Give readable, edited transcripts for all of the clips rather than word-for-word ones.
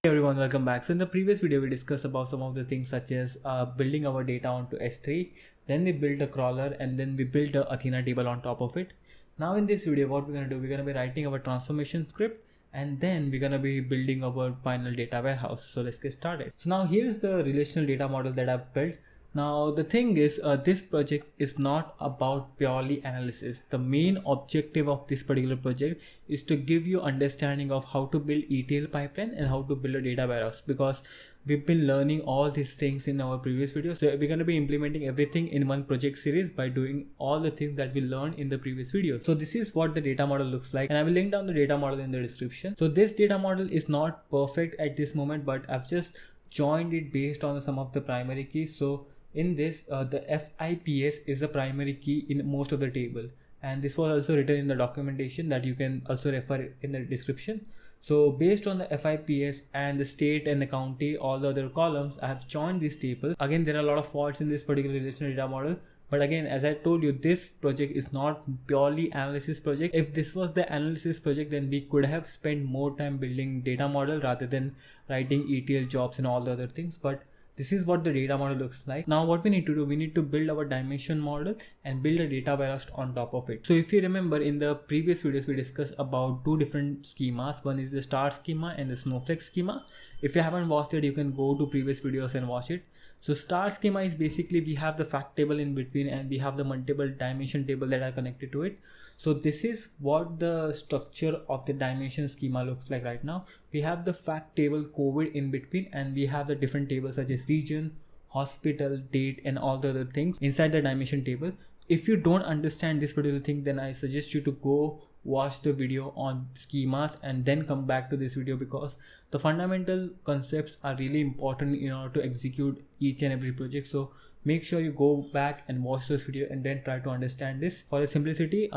Hey everyone, welcome back. So in the previous video we discussed about some of the things such as building our data onto S3, then we built a crawler, and then we built a Athena table on top of it. Now in this video what we're going to do, we're going to be writing our transformation script, and then we're going to be building our final data warehouse. So let's get started. So now here's the relational data model that I've built. Now the thing is, this project is not about purely analysis. The main objective of this particular project is to give you understanding of how to build ETL pipeline and how to build a data warehouse, because we've been learning all these things in our previous videos. So we're going to be implementing everything in one project series by doing all the things that we learned in the previous video. So this is what the data model looks like, and I will link down the data model in the description. So this data model is not perfect at this moment, but I've just joined it based on some of the primary keys. So in this, the FIPS is the primary key in most of the table, and this was also written in the documentation that you can also refer in the description. So based on the FIPS and the state and the county, all the other columns, I have joined these tables. Again, there are a lot of faults in this particular relational data model, but again, as I told you, this project is not purely analysis project. If this was the analysis project, then we could have spent more time building data model rather than writing ETL jobs and all the other things. But this is what the data model looks like. Now what we need to do, we need to build our dimension model and build a data warehouse on top of it. So if you remember, in the previous videos we discussed about two different schemas. One is the star schema and the snowflake schema. If you haven't watched it, you can go to previous videos and watch it. So star schema is basically, we have the fact table in between and we have the multiple dimension table that are connected to it. So this is what the structure of the dimension schema looks like right now. We have the fact table COVID in between, and we have the different tables such as region, hospital, date, and all the other things inside the dimension table. If you don't understand this particular thing, then I suggest you to go watch the video on schemas and then come back to this video, because the fundamental concepts are really important in order to execute each and every project. So make sure you go back and watch this video and then try to understand this. For the simplicity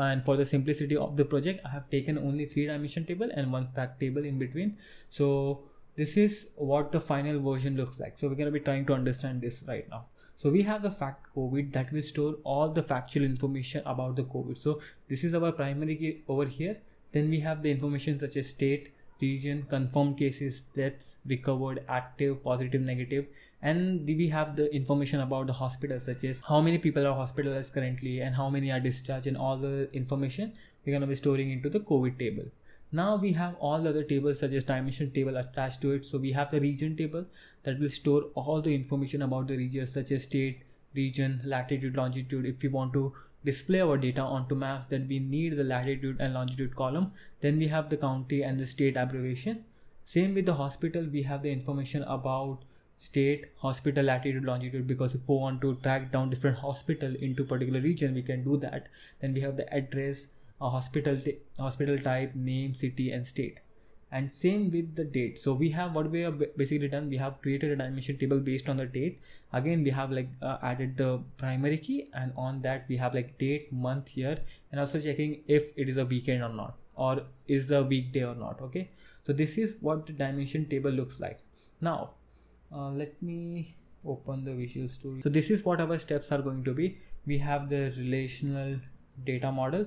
of the project, I have taken only 3 dimension table and 1 fact table in between. So this is what the final version looks like. So we're going to be trying to understand this right now. So we have the fact COVID that will store all the factual information about the COVID. So this is our primary key over here. Then we have the information such as state, region, confirmed cases, deaths, recovered, active, positive, negative, and we have the information about the hospital, such as how many people are hospitalized currently and how many are discharged, and all the information we're going to be storing into the COVID table. Now we have all the other tables such as dimension table attached to it. So we have the region table that will store all the information about the regions such as state, region, latitude, longitude. If we want to display our data onto maps, then we need the latitude and longitude column. Then we have the county and the state abbreviation. Same with the hospital, we have the information about state, hospital, latitude, longitude, because if we want to track down different hospital into particular region, we can do that. Then we have the address, hospital type, name, city, and state. And same with the date. So we have what we have basically done, we have created a dimension table based on the date. Again, we have added the primary key, and on that we have date, month, year, and also checking if it is a weekend or not, or is a weekday or not. Okay, so this is what the dimension table looks like. Now let me open the Visual Studio. So this is what our steps are going to be. We have the relational data model,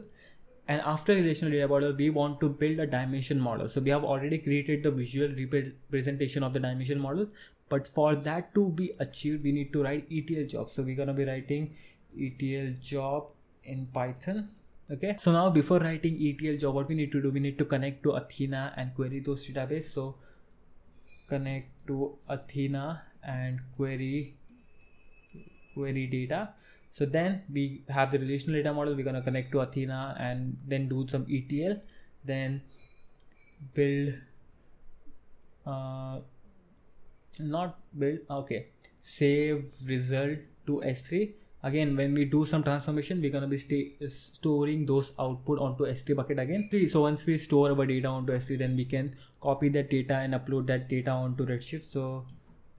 and after relational data model, we want to build a dimension model. So we have already created the visual representation of the dimension model, but for that to be achieved, we need to write ETL job. So we're going to be writing ETL job in Python. Okay, so now before writing ETL job, what we need to do, we need to connect to Athena and query those database. So connect to Athena and query data. So then we have the relational data model. We're going to connect to Athena and then do some ETL, then build save result to S3. Again, when we do some transformation, we're going to be storing those output onto S3 bucket again. So once we store our data onto S3, then we can copy that data and upload that data onto Redshift. So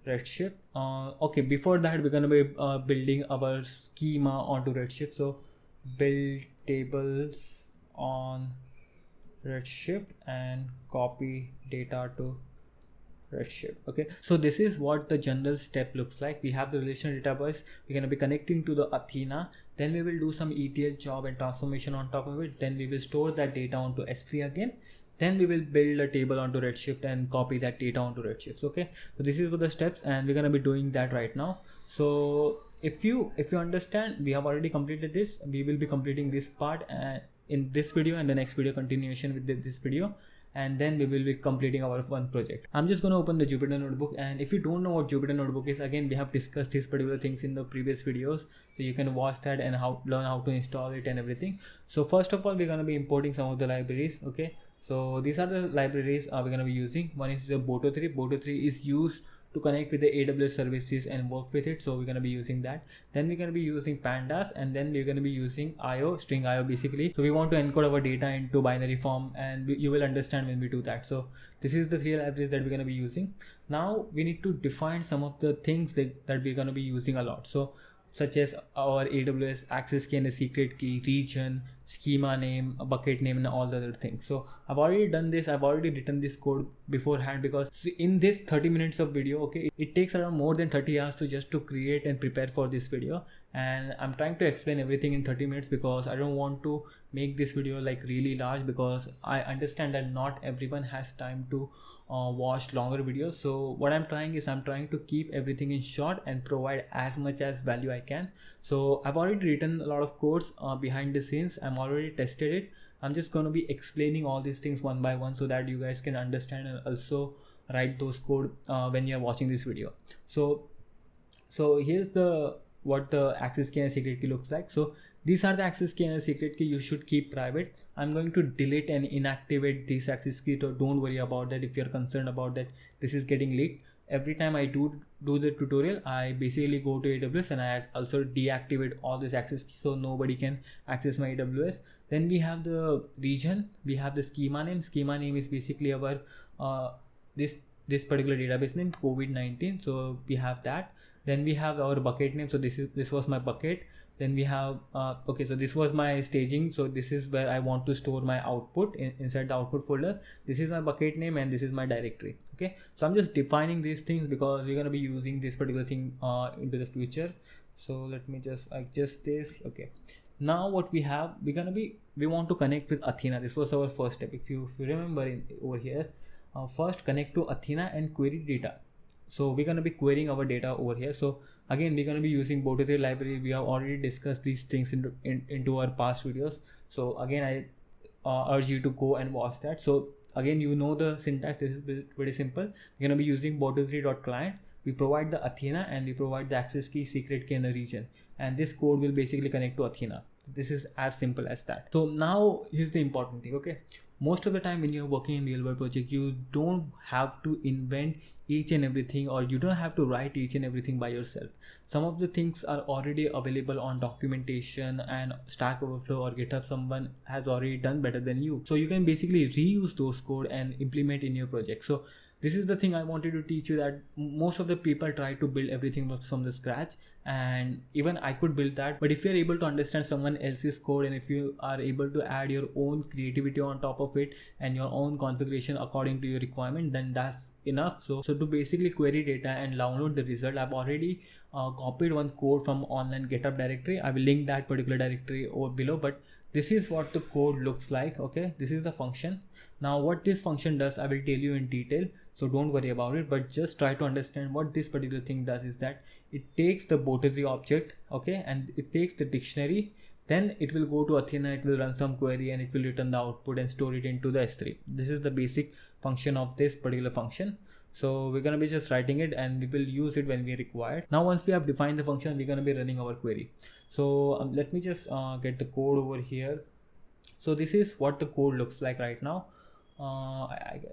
Redshift. Okay, before that, we're going to be building our schema onto Redshift. So build tables on Redshift and copy data to Redshift. Okay, so this is what the general step looks like. We have the relational database. We're going to be connecting to the Athena. Then we will do some ETL job and transformation on top of it. Then we will store that data onto S3 again. Then we will build a table onto Redshift and copy that data onto Redshift. Okay, so this is for the steps, and we're going to be doing that right now. So if you understand, we have already completed this. We will be completing this part in this video, and the next video continuation with this video, and then we will be completing our one project. I'm just going to open the Jupyter notebook, and if you don't know what Jupyter notebook is, again, we have discussed these particular things in the previous videos, so you can watch that and learn how to install it and everything. So first of all, we're going to be importing some of the libraries. Okay, so these are the libraries we're going to be using. One is the Boto3. Boto3 is used to connect with the AWS services and work with it, so we're going to be using that. Then we're going to be using pandas, and then we're going to be using IOString basically. So we want to encode our data into binary form, and you will understand when we do that. So this is the three libraries that we're going to be using. Now we need to define some of the things that we're going to be using a lot, so such as our AWS access key and the secret key, region, schema name, a bucket name, and all the other things. So I've already done this. I've already written this code beforehand, because in this 30 minutes of video, okay, it takes around more than 30 hours to create and prepare for this video, and I'm trying to explain everything in 30 minutes because I don't want to make this video like really large, because I understand that not everyone has time to watch longer videos. So what I'm trying to keep everything in short and provide as much as value I can. So I've already written a lot of codes behind the scenes. I'm already tested it. I'm just going to be explaining all these things one by one so that you guys can understand and also write those code when you're watching this video. So here's what the access key and secret key looks like. So these are the access key and secret key. You should keep private. I'm going to delete and inactivate this access key, so don't worry about that if you're concerned about that this is getting leaked. Every time I do the tutorial, I basically go to AWS and I also deactivate all this access key so nobody can access my AWS. Then we have the region, we have the schema name. Schema name is basically our this particular database name, COVID-19. So we have that. Then we have our bucket name. So this was my bucket. Then we have okay, so this was my staging. So this is where I want to store my output inside the output folder. This is my bucket name, and this is my directory. Okay, so I'm just defining these things because we're going to be using this particular thing into the future. So let me just adjust this. Okay, now what we have, we want to connect with Athena. This was our first step. If you remember over here, first connect to Athena and query data. So we're going to be querying our data over here. So again, we're going to be using Boto3 library. We have already discussed these things into our past videos. So again, I urge you to go and watch that. So again, you know the syntax. This is very simple. We're going to be using Boto3.client. We provide the Athena and we provide the access key, secret key, and the region. And this code will basically connect to Athena. This is as simple as that. So now here's the important thing. Okay, most of the time when you're working in real world project, you don't have to invent each and everything, or you don't have to write each and everything by yourself. Some of the things are already available on documentation and Stack Overflow or GitHub. Someone has already done better than you, so you can basically reuse those code and implement in your project. So this is the thing I wanted to teach you, that most of the people try to build everything from the scratch, and even I could build that. But if you're able to understand someone else's code, and if you are able to add your own creativity on top of it and your own configuration according to your requirement, then that's enough. So to basically query data and download the result, I've already copied one code from online GitHub directory. I will link that particular directory over below, but this is what the code looks like. Okay, this is the function. Now what this function does, I will tell you in detail, so don't worry about it, but just try to understand what this particular thing does. Is that it takes the Boto3 object, okay, and it takes the dictionary, then it will go to Athena, it will run some query, and it will return the output and store it into the S3. This is the basic function of this particular function. So we're going to be just writing it, and we will use it when we require it. Now once we have defined the function, we're going to be running our query. So let me just get the code over here. So this is what the code looks like right now.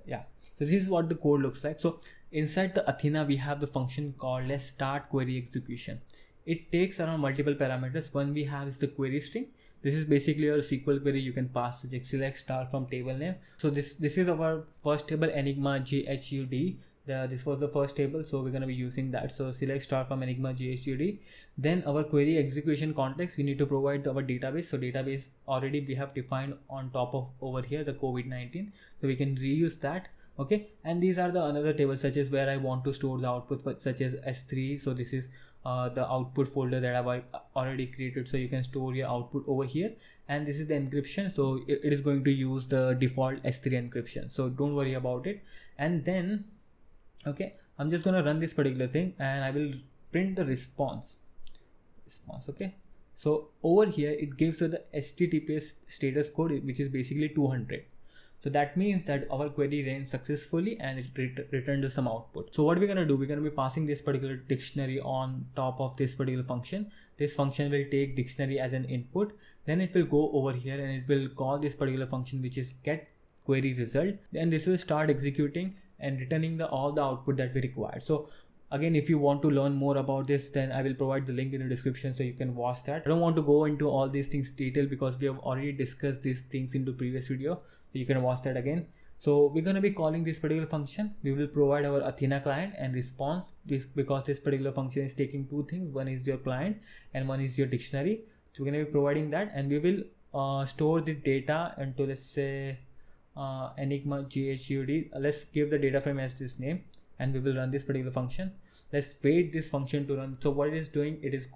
Yeah, so this is what the code looks like. So inside the Athena, we have the function called as start query execution. It takes around multiple parameters. One we have is the query string. This is basically your SQL query. You can pass the select star from table name. So this is our first table, Enigma JHUD. This was the first table, so we're going to be using that. So select star from Enigma JHUD. Then our query execution context, we need to provide our database. So database already we have defined on top of over here the COVID-19, so we can reuse that. Okay, and these are the another tables such as where I want to store the output such as S3. So this is the output folder that I've already created. So you can store your output over here, and this is the encryption. So it is going to use the default S3 encryption, so don't worry about it. And then okay, I'm just gonna run this particular thing and I will print the response. Okay, so over here it gives us the HTTPS status code, which is basically 200. So that means that our query ran successfully and it returned some output. So what we're going to do, we're going to be passing this particular dictionary on top of this particular function. This function will take dictionary as an input. Then it will go over here and it will call this particular function, which is get query result. Then this will start executing and returning all the output that we require. So again, if you want to learn more about this, then I will provide the link in the description so you can watch that. I don't want to go into all these things detail because we have already discussed these things into previous video. You can watch that again. So we're going to be calling this particular function. We will provide our Athena client and response, because this particular function is taking two things. One is your client and one is your dictionary. So we're going to be providing that, and we will store the data into, let's say, Enigma GHUD. Let's give the data frame as this name, and we will run this particular function. Let's wait this function to run. So what it is doing, it is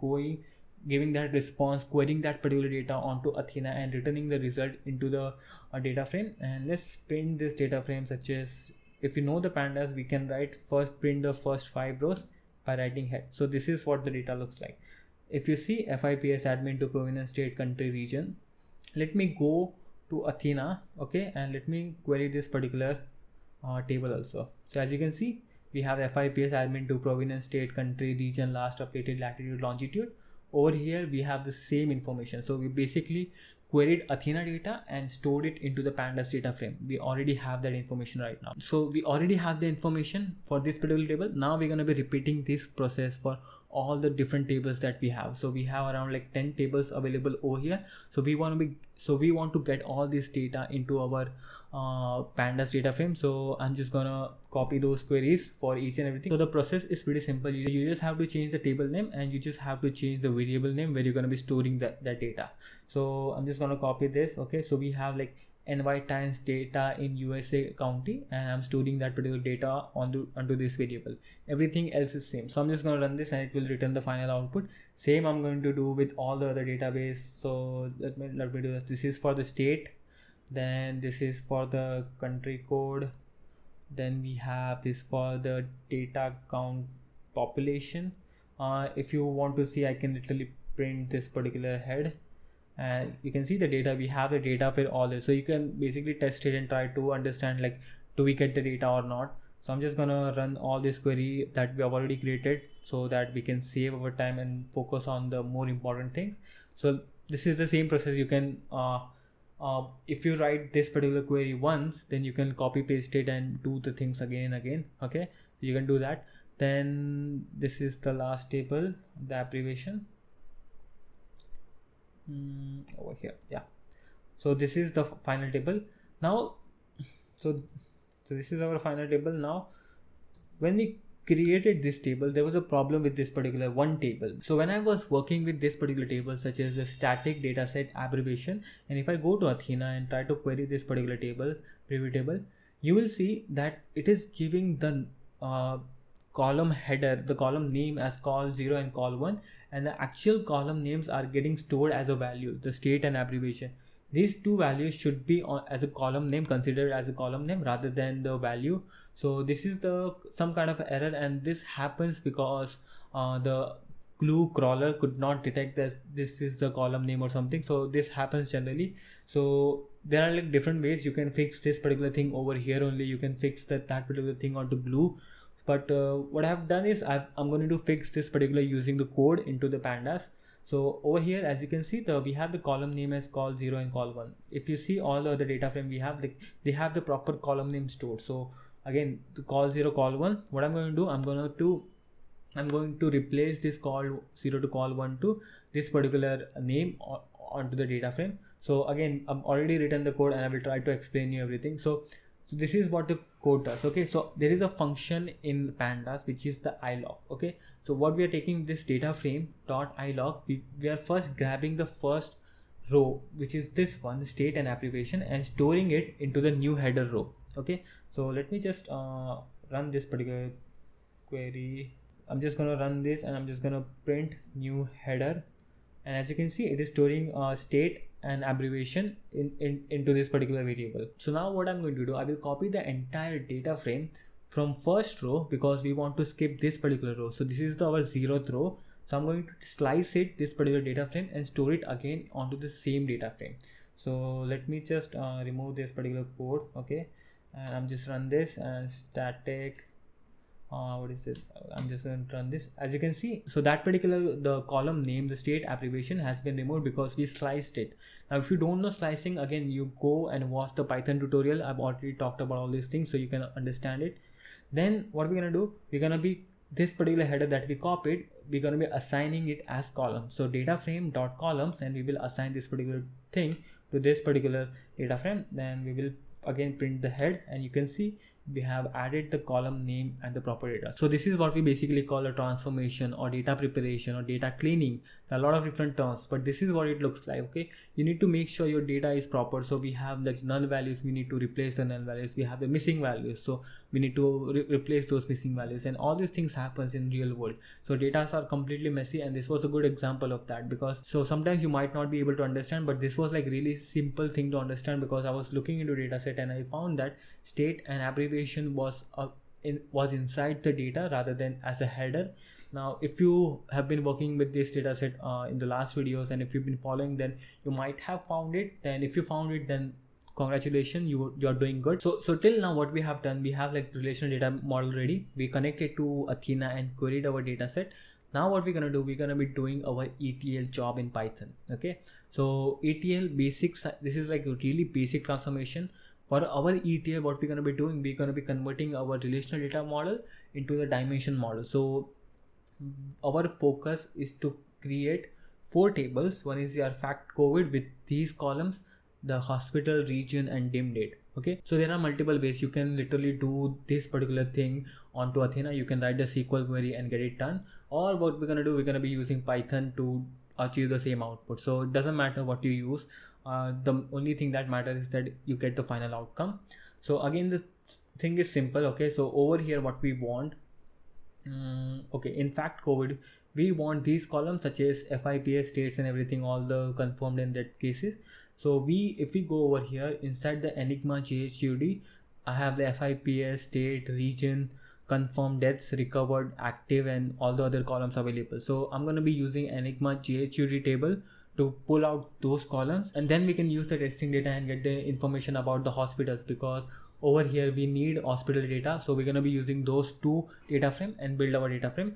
giving that response, querying that particular data onto Athena and returning the result into the data frame. And let's print this data frame, such as, if you know the pandas, we can print the first 5 rows by writing head. So this is what the data looks like. If you see FIPS admin to provenance state country region, let me go to Athena, okay, and let me query this particular table also. So as you can see, we have FIPS admin to provenance state country region last updated latitude longitude. Over here we have the same information. So we basically queried Athena data and stored it into the pandas data frame. We already have that information right now. So we already have the information for this particular table. Now we're going to be repeating this process for all the different tables that we have. So we have around like 10 tables available over here. So we want to get all this data into our pandas data frame. So I'm just gonna copy those queries for each and everything. So the process is pretty simple. You just have to change the table name and you just have to change the variable name where you're gonna be storing that data. So I'm just gonna copy this. Okay, so we have like NY times data in USA county, and I'm storing that particular data onto this variable. Everything else is same. So I'm just going to run this and it will return the final output. Same I'm going to do with all the other database. So let me do that. This is for the state, then this is for the country code, then we have this for the data count population. If you want to see, I can literally print this particular head. And you can see the data, we have the data for all this. So you can basically test it and try to understand, like, do we get the data or not. So I'm just gonna run all this query that we have already created so that we can save our time and focus on the more important things. So this is the same process. You can if you write this particular query once, then you can copy paste it and do the things again and again. Okay, you can do that. Then this is the last table, the abbreviation. Over here, yeah. So this is the final table now. So this is our final table now. When we created this table, there was a problem with this particular one table. So when I was working with this particular table, such as a static dataset abbreviation, and if I go to Athena and try to query this particular table, preview table, you will see that it is giving the column header, the column name as col 0 and col 1, and the actual column names are getting stored as a value, the state and abbreviation. These two values should be as a column name, considered as a column name rather than the value. So this is some kind of error, and this happens because the glue crawler could not detect that this is the column name or something. So this happens generally. So there are like different ways you can fix this particular thing over here. Only you can fix that particular thing onto glue. But what I have done is I'm going to fix this particular using the code into the pandas. So over here, as you can see, we have the column name as col 0 and col 1. If you see all the other data frame we have, they have the proper column name stored. So again, the col 0, col 1, what I'm going to do, I'm going to replace this col 0 to col 1 to this particular name onto the data frame. So again, I've already written the code and I will try to explain you everything. So this is what the code does. Okay, so there is a function in pandas which is the ilog. Okay, so what we are taking this data frame dot ilog, we are first grabbing the first row, which is this one, state and abbreviation, and storing it into the new header row. Okay, so let me just run this particular query. I'm just gonna run this and I'm just gonna print new header, and as you can see, it is storing state and abbreviation into this particular variable. So now what I'm going to do, I will copy the entire data frame from first row because we want to skip this particular row. So this is our 0th row. So I'm going to slice it, this particular data frame, and store it again onto the same data frame. So let me just remove this particular code. Okay, and I'm just run this and static what is this, I'm just going to run this. As you can see, so that particular, the column name, the state abbreviation has been removed because we sliced it. Now if you don't know slicing, again you go and watch the Python tutorial. I've already talked about all these things so you can understand it. Then what we're gonna do, we're gonna be this particular header that we copied, we're gonna be assigning it as columns. So data frame dot columns, and we will assign this particular thing to this particular data frame. Then we will again print the head, and you can see we have added the column name and the proper data. So this is what we basically call a transformation or data preparation or data cleaning. There are a lot of different terms, but this is what it looks like. Okay, you need to make sure your data is proper. So we have the null values, we need to replace the null values. We have the missing values, so we need to replace those missing values, and all these things happens in real world. So data are completely messy, and this was a good example of that, because so sometimes you might not be able to understand, but this was like really simple thing to understand, because I was looking into data set and I found that state and abbreviation was inside the data rather than as a header. Now if you have been working with this data set in the last videos, and if you've been following, then you might have found it. Then if you found it, then congratulations, you are doing good. So till now what we have done, we have like relational data model ready. We connected to Athena and queried our data set. Now what we're gonna do, we're gonna be doing our ETL job in Python. Okay, so ETL basics, this is like a really basic transformation. For our ETL, what we're gonna be doing, we're gonna be converting our relational data model into the dimension model. So our focus is to create 4 tables. One is your fact COVID with these columns, the hospital, region, and dim date. Okay, so there are multiple ways you can literally do this particular thing onto Athena. You can write the SQL query and get it done, or what we're gonna do, we're gonna be using Python to achieve the same output. So it doesn't matter what you use. The only thing that matters is that you get the final outcome. So again, the thing is simple. Okay, so over here what we want, okay, in fact COVID, we want these columns such as FIPS, states, and everything, all the confirmed in that cases. So if we go over here inside the Enigma JHUD, I have the FIPS, state, region, confirmed, deaths, recovered, active, and all the other columns available. So I'm going to be using Enigma JHUD table to pull out those columns, and then we can use the testing data and get the information about the hospitals, because over here we need hospital data. So we're going to be using those 2 data frame and build our data frame.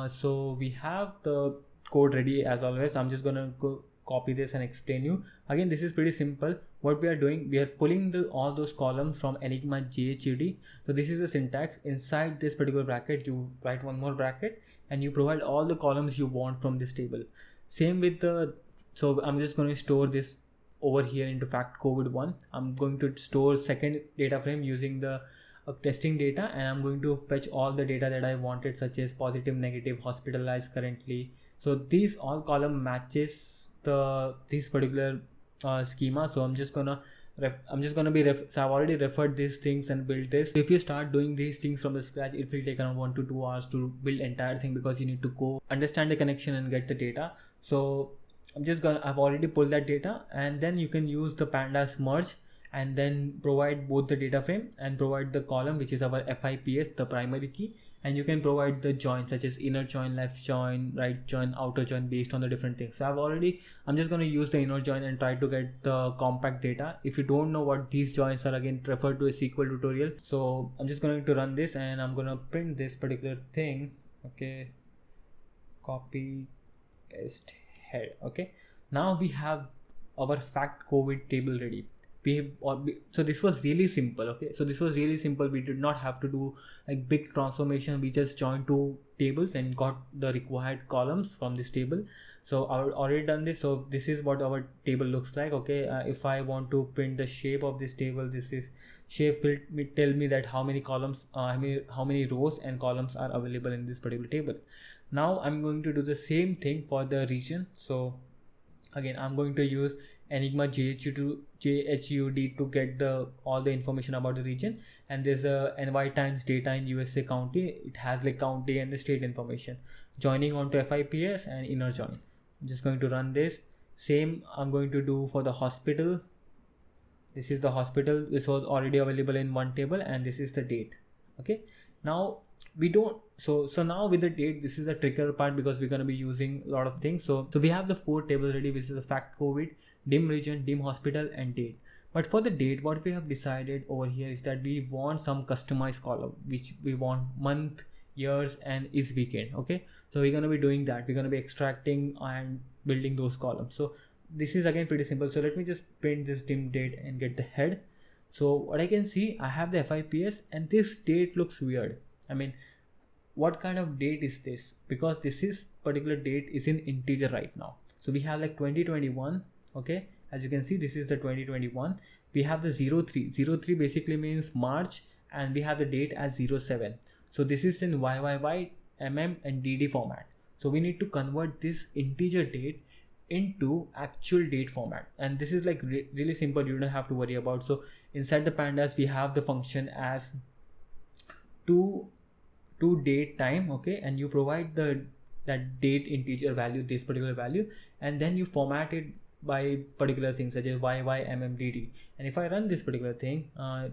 So we have the code ready as always. I'm just going to go copy this and explain you. Again, this is pretty simple. What we are doing, we are pulling all those columns from Enigma JHUD. So this is the syntax. Inside this particular bracket, you write one more bracket and you provide all the columns you want from this table. Same with the, so I'm just going to store this over here into fact COVID1. I'm going to store second data frame using the testing data, and I'm going to fetch all the data that I wanted, such as positive, negative, hospitalized currently. So these all column matches this particular schema. So I'm just gonna so I've already referred these things and built this. So if you start doing these things from the scratch, it will take around 1 to 2 hours to build entire thing, because you need to go understand the connection and get the data. So I've already pulled that data, and then you can use the pandas merge and then provide both the data frame and provide the column, which is our FIPS, the primary key, and you can provide the join such as inner join, left join, right join, outer join, based on the different things. So I'm just going to use the inner join and try to get the compact data. If you don't know what these joins are, again refer to a SQL tutorial. So I'm just going to run this and I'm going to print this particular thing. Okay, copy, paste, head. Okay, now we have our fact COVID table ready. So this was really simple. Okay, so this was really simple. We did not have to do like big transformation. We just joined 2 tables and got the required columns from this table. So I've already done this. So this is what our table looks like. Okay, if I want to print the shape of this table, this is shape will tell me that how many columns, how many rows and columns are available in this particular table. Now I'm going to do the same thing for the region. So again, I'm going to use enigma JHUD to get all the information about the region, and there's a NY times data in USA county. It has like county and the state information. Joining onto FIPS and inner join. I'm just going to run this. Same I'm going to do for the hospital. This is the hospital. This was already available in one table, and this is the date. Okay, now we don't, so now with the date, this is a trickier part because we're going to be using a lot of things. So we have the 4 tables ready, which is the fact COVID, dim region, dim hospital, and date. But for the date, what we have decided over here is that we want some customized column, which we want month, years, and is weekend. Okay, so we're going to be doing that. We're going to be extracting and building those columns. So this is again pretty simple. So let me just print this dim date and get the head. So what I can see, I have the FIPS, and this date looks weird. I mean, what kind of date is this? Because this is particular date is in integer right now. So we have like 2021. Okay, as you can see, this is the 2021. We have the 03. 03 basically means March, and we have the date as 07. So this is in YYY, MM, and DD format. So we need to convert this integer date into actual date format, and this is like really simple. You don't have to worry about. So inside the pandas, we have the function as to date time. Okay, and you provide that date integer value, this particular value, and then you format it by particular things such as YYMMDD. And if I run this particular thing,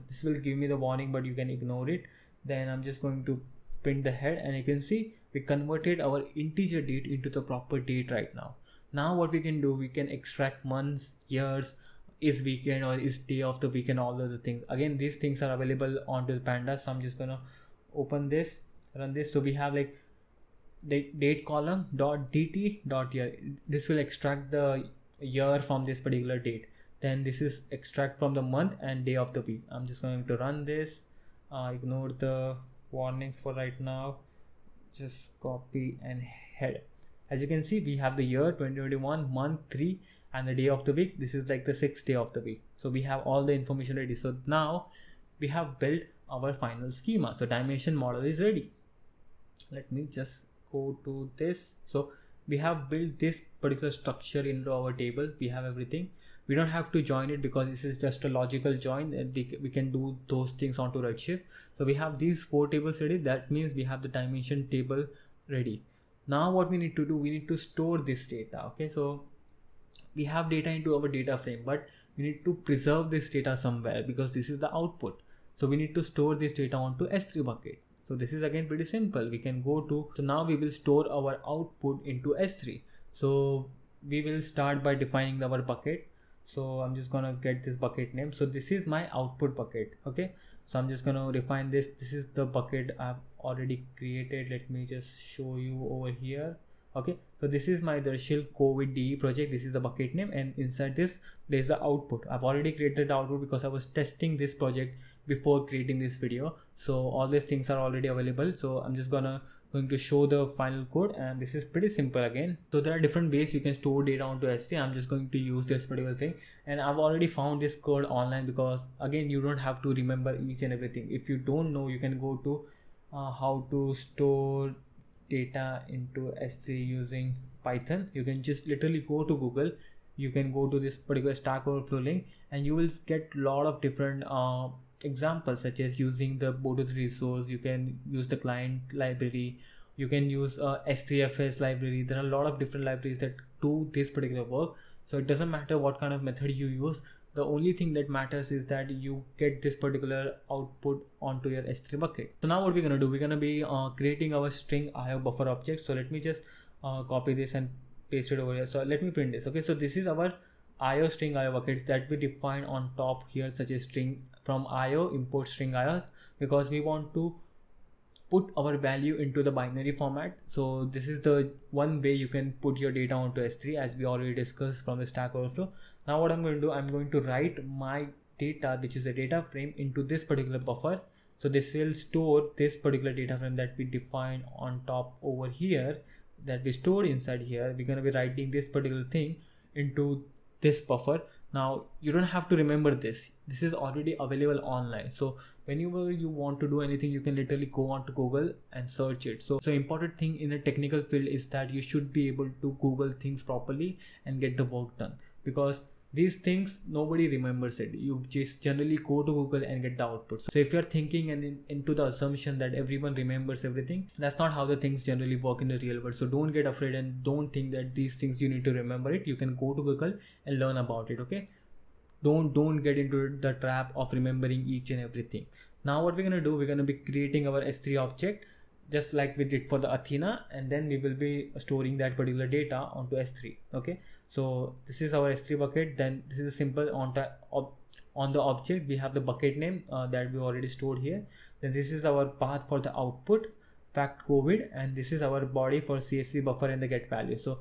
this will give me the warning, but you can ignore it. Then I'm just going to print the head, and you can see we converted our integer date into the proper date right now. Now what we can do, we can extract months, years, is weekend or is day of the weekend, all of the things. Again, these things are available onto the pandas. So I'm just gonna open this, run this. So we have like the date column dot dt dot year. This will extract the year from this particular date. Then this is extract from the month and day of the week. I'm just going to run this. Ignore the warnings for right now. Just copy and head. As you can see, we have the year 2021, month 3, and the day of the week. This is like the 6th day of the week. So we have all the information ready. So now we have built our final schema. So dimension model is ready. Let me just go to this. So we have built this particular structure into our table. We have everything. We don't have to join it because this is just a logical join. We can do those things onto Redshift. So we have these 4 tables ready. That means we have the dimension table ready. Now what we need to do, we need to store this data. Okay, so we have data into our data frame, but we need to preserve this data somewhere because this is the output. So we need to store this data onto S3 bucket. So this is again pretty simple. We can go to, so now we will store our output into S3. So we will start by defining our bucket. So I'm just gonna get this bucket name. So this is my output bucket. Okay, so I'm just gonna refine this. This is the bucket I've already created. Let me just show you over here. Okay, so this is my Darshil COVID DE project. This is the bucket name, and inside this there's the output. I've already created the output because I was testing this project before creating this video. So all these things are already available. So I'm just going to show the final code, and this is pretty simple again. So there are different ways you can store data onto S3. I'm just going to use this particular thing, and I've already found this code online because again, you don't have to remember each and everything. If you don't know, you can go to how to store data into S3 using Python. You can just literally go to Google. You can go to this particular Stack Overflow link, and you will get a lot of different examples, such as using the Boto3 resource. You can use the client library. You can use S3FS library. There are a lot of different libraries that do this particular work. So it doesn't matter what kind of method you use. The only thing that matters is that you get this particular output onto your S3 bucket. So now what we're going to do, we're going to be creating our string IO buffer object. So let me just copy this and paste it over here. So let me print this. Okay, so this is our IOString IO buckets that we define on top here, such as string from IO, import string IO, because we want to put our value into the binary format. So this is the one way you can put your data onto S3, as we already discussed from the Stack Overflow. Now what I'm going to do, I'm going to write my data, which is a data frame, into this particular buffer. So this will store this particular data frame that we define on top over here, that we stored inside here. We're going to be writing this particular thing into this buffer. Now you don't have to remember this. This is already available online. So whenever you want to do anything, you can literally go on to Google and search it. So important thing in a technical field is that you should be able to Google things properly and get the work done, because these things nobody remembers it. You just generally go to Google and get the output. So if you're thinking and into the assumption that everyone remembers everything, that's not how the things generally work in the real world. So don't get afraid and don't think that these things you need to remember it. You can go to Google and learn about it. Okay, don't get into the trap of remembering each and everything. Now what we're going to do, we're going to be creating our S3 object just like we did for the Athena, and then we will be storing that particular data onto S3. Okay, so this is our S3 bucket. Then this is a simple on the object we have the bucket name that we already stored here. Then this is our path for the output fact COVID, and this is our body for CSV buffer and the get value. So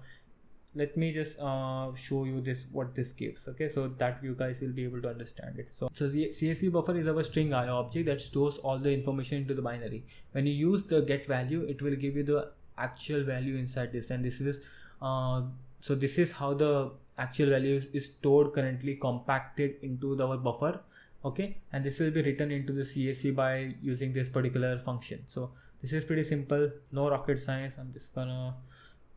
let me just show you this, what this gives. Okay, so that you guys will be able to understand it. So the CSV buffer is our string IO object that stores all the information into the binary. When you use the get value, it will give you the actual value inside this, and this is so this is how the actual value is stored currently, compacted into our buffer. Okay, and this will be written into the CSV by using this particular function. So this is pretty simple, no rocket science. I'm just gonna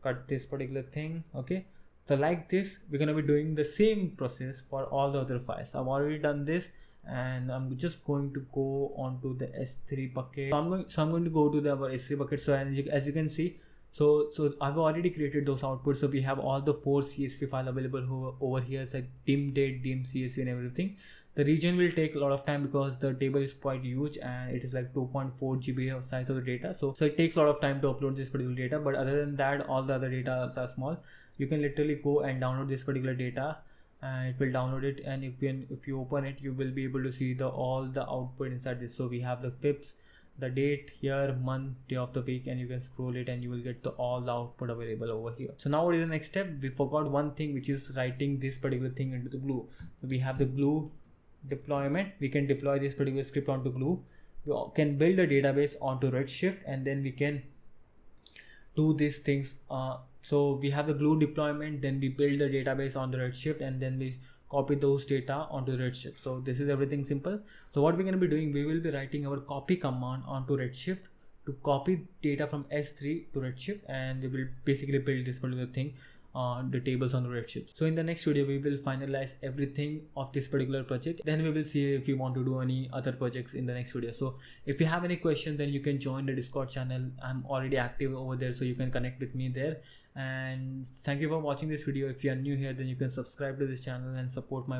cut this particular thing. Okay, so like this we're going to be doing the same process for all the other files. I've already done this, and I'm just going to go onto the S3 bucket. So I'm going to go to our S3 bucket. So as you can see, so I've already created those outputs. So we have all the 4 CSV file available over here. It's like dim date, dim CSV and everything. The region will take a lot of time because the table is quite huge and it is like 2.4 GB of size of the data. So it takes a lot of time to upload this particular data. But other than that, all the other data are small. You can literally go and download this particular data, and it will download it. And if you open it, you will be able to see all the output inside this. So we have the FIPS, the date, year, month, day of the week, and you can scroll it and you will get all the output available over here. So now what is the next step? We forgot one thing, which is writing this particular thing into the glue. So we have the glue deployment. We can deploy this particular script onto glue. We can build a database onto Redshift, and then we can do these things. So we have the glue deployment, then we build the database on the Redshift, and then we copy those data onto Redshift. So this is everything simple. So what we're going to be doing, we will be writing our copy command onto Redshift to copy data from S3 to Redshift, and we will basically build this particular thing on the tables on the Redshift. So in the next video, we will finalize everything of this particular project. Then we will see if you want to do any other projects in the next video. So if you have any questions, then you can join the Discord channel. I'm already active over there, so you can connect with me there. And thank you for watching this video. If you are new here, then you can subscribe to this channel and support my